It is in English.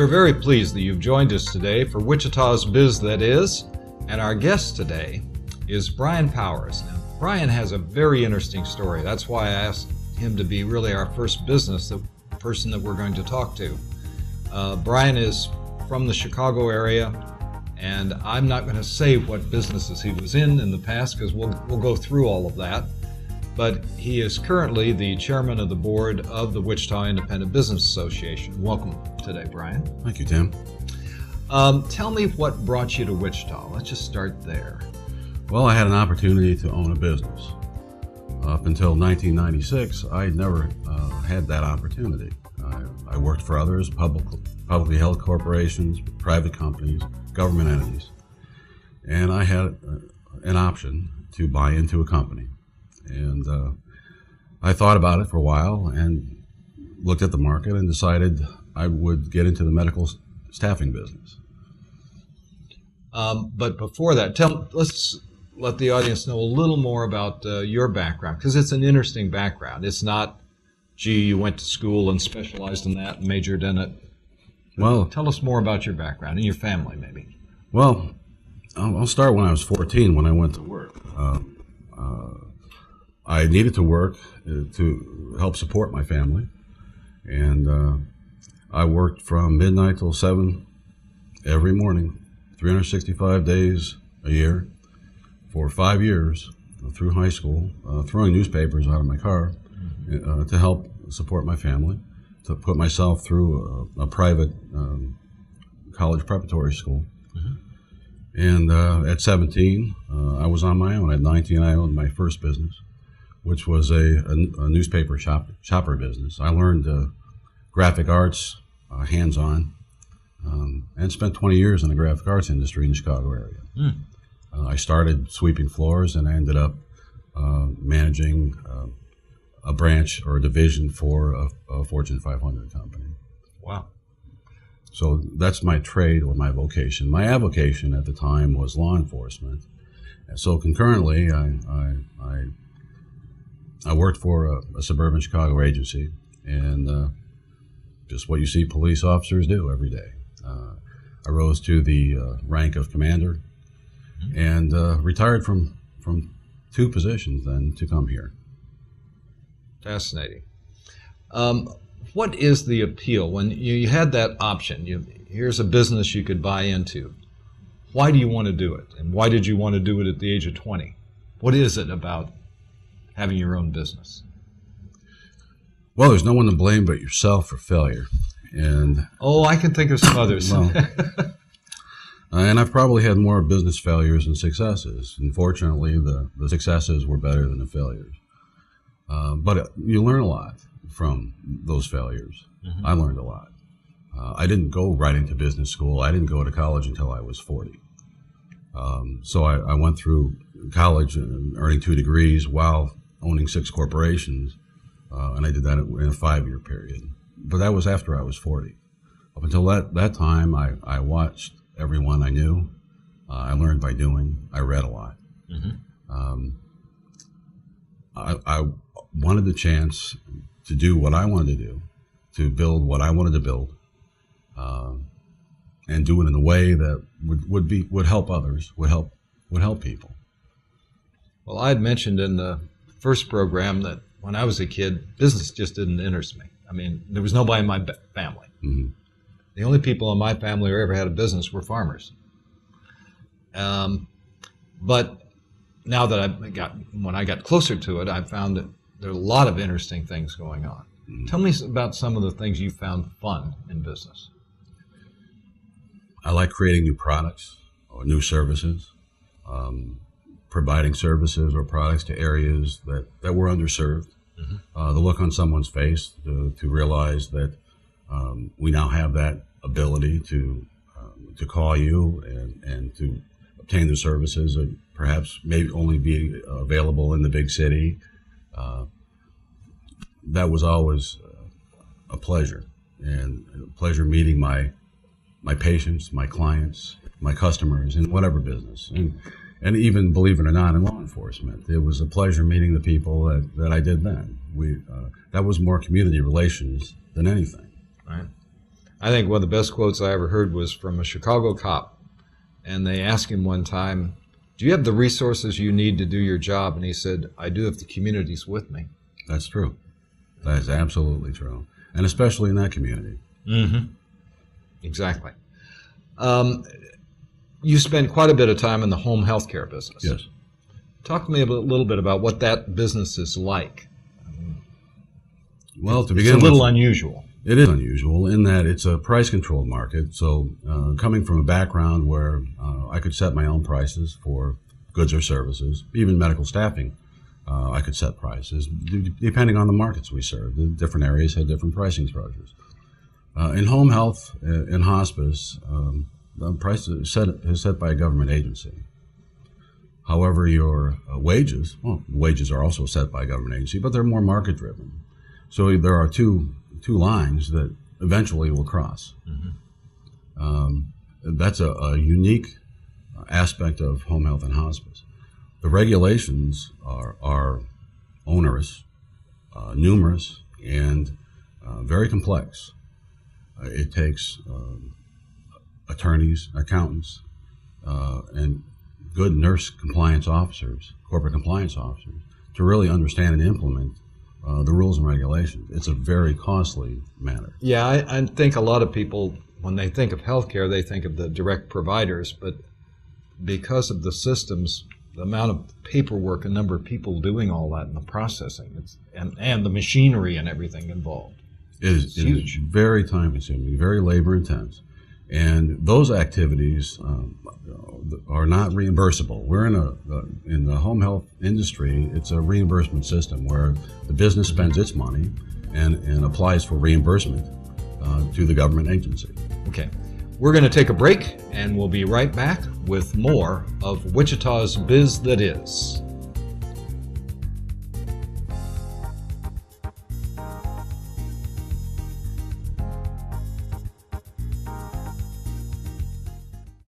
We're very pleased that you've joined us today for Wichita's Biz That Is, and our guest today is Brian Powrs. Now, Brian has a very interesting story. That's why I asked him to be really our first business, the person that we're going to talk to. Brian is from the Chicago area, and I'm not going to say what businesses he was in the past because we'll go through all of that. But he is currently the chairman of the board of the Wichita Independent Business Association. Welcome today, Brian. Thank you, Tim. Tell me what brought you to Wichita. Let's just start there. Well, I had an opportunity to own a business. Up until 1996, I never had that opportunity. I worked for others, publicly held corporations, private companies, government entities, and I had an option to buy into a company. And I thought about it for a while and looked at the market and decided I would get into the medical staffing business. But before that, let's let the audience know a little more about your background, because it's an interesting background. It's not, gee, you went to school and specialized in that and majored in it. Well, tell us more about your background and your family, maybe. Well, I'll start when I was 14 when I went to work. I needed to work to help support my family, and I worked from midnight till 7 every morning, 365 days a year for 5 years through high school, throwing newspapers out of my car to help support my family, to put myself through a private college preparatory school. And at 17, I was on my own. At 19, I owned my first business, which was a newspaper shopper business. I learned graphic arts, hands-on, and spent 20 years in the graphic arts industry in the Chicago area. I started sweeping floors, and I ended up managing a branch or a division for a Fortune 500 company. Wow. So that's my trade or my vocation. My avocation at the time was law enforcement. And so concurrently, I worked for a suburban Chicago agency, and just what you see police officers do every day. I rose to the rank of commander and retired from 2 positions then to come here. Fascinating. What is the appeal when you had that option? Here's a business you could buy into. Why do you want to do it? And why did you want to do it at the age of 20? What is it about having your own business? Well, there's no one to blame but yourself for failure. And I can think of some others. Well, and I've probably had more business failures than successes. Unfortunately, the successes were better than the failures. But you learn a lot from those failures. I learned a lot. I didn't go right into business school. I didn't go to college until I was 40. So I went through college earning 2 degrees while owning 6 corporations, and I did that in a 5-year period. But that was after I was 40. Up until that time, I watched everyone I knew. I learned by doing. I read a lot. I wanted the chance to do what I wanted to do, to build what I wanted to build, and do it in a way that would help others, would help people. Well, I had mentioned in the first program that when I was a kid, business just didn't interest me. I mean, there was nobody in my family. The only people in my family who ever had a business were farmers. But now that when I got closer to it, I found that there are a lot of interesting things going on. Tell me about some of the things you found fun in business. I like creating new products or new services, providing services or products to areas that were underserved. The look on someone's face to realize that we now have that ability to call you and to obtain the services that perhaps may only be available in the big city. That was always a pleasure, and a pleasure meeting my patients, my clients, my customers in whatever business, and even, believe it or not, in law enforcement. It was a pleasure meeting the people that I did then. That was more community relations than anything. Right. I think one of the best quotes I ever heard was from a Chicago cop. And they asked him one time, do you have the resources you need to do your job? And he said, I do if the community's with me. That's true. That is absolutely true. And especially in that community. Mm-hmm. Exactly. You spend quite a bit of time in the home health care business. Yes. Talk to me a little bit about what that business is like. Well, to begin with, it's a little with, unusual. It is unusual in that it's a price-controlled market. So coming from a background where I could set my own prices for goods or services, even medical staffing, I could set prices depending on the markets we serve. The different areas had different pricing structures. In home health and hospice, the price is set by a government agency. However, your wages are also set by a government agency, but they're more market-driven. So there are two lines that eventually will cross. Mm-hmm. That's a unique aspect of home health and hospice. The regulations are onerous, numerous, and very complex. It takes attorneys, accountants, and good nurse compliance officers, corporate compliance officers, to really understand and implement the rules and regulations. It's a very costly matter. Yeah, I think a lot of people, when they think of healthcare, they think of the direct providers, but because of the systems, the amount of paperwork, a number of people doing all that and the processing, and the machinery and everything involved. It is very time-consuming, very labor-intense, and those activities are not reimbursable. We're in the home health industry. It's a reimbursement system where the business spends its money and applies for reimbursement to the government agency. Okay, we're going to take a break, and we'll be right back with more of Wichita's Biz That Is.